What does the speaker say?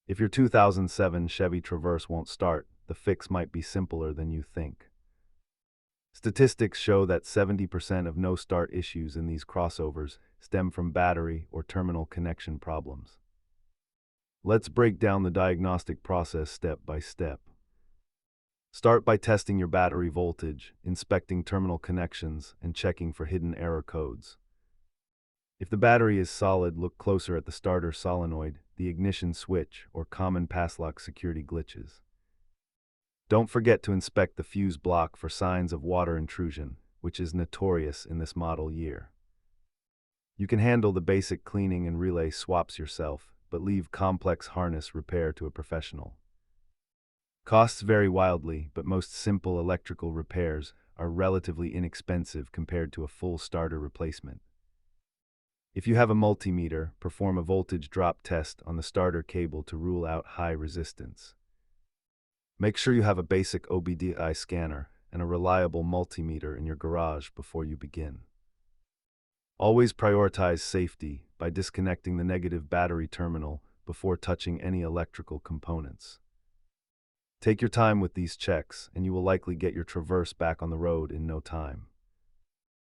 If your 2007 Chevy Traverse won't start, the fix might be simpler than you think. Statistics show that 70% of no-start issues in these crossovers stem from battery or terminal connection problems. Let's break down the diagnostic process step by step. Start by testing your battery voltage, inspecting terminal connections, and checking for hidden error codes. If the battery is solid, look closer at the starter solenoid, the ignition switch, or common pass lock security glitches. Don't forget to inspect the fuse block for signs of water intrusion, which is notorious in this model year. You can handle the basic cleaning and relay swaps yourself, but leave complex harness repair to a professional. Costs vary wildly, but most simple electrical repairs are relatively inexpensive compared to a full starter replacement. If you have a multimeter, perform a voltage drop test on the starter cable to rule out high resistance. Make sure you have a basic OBD-I scanner and a reliable multimeter in your garage before you begin. Always prioritize safety by disconnecting the negative battery terminal before touching any electrical components. Take your time with these checks, and you will likely get your Traverse back on the road in no time.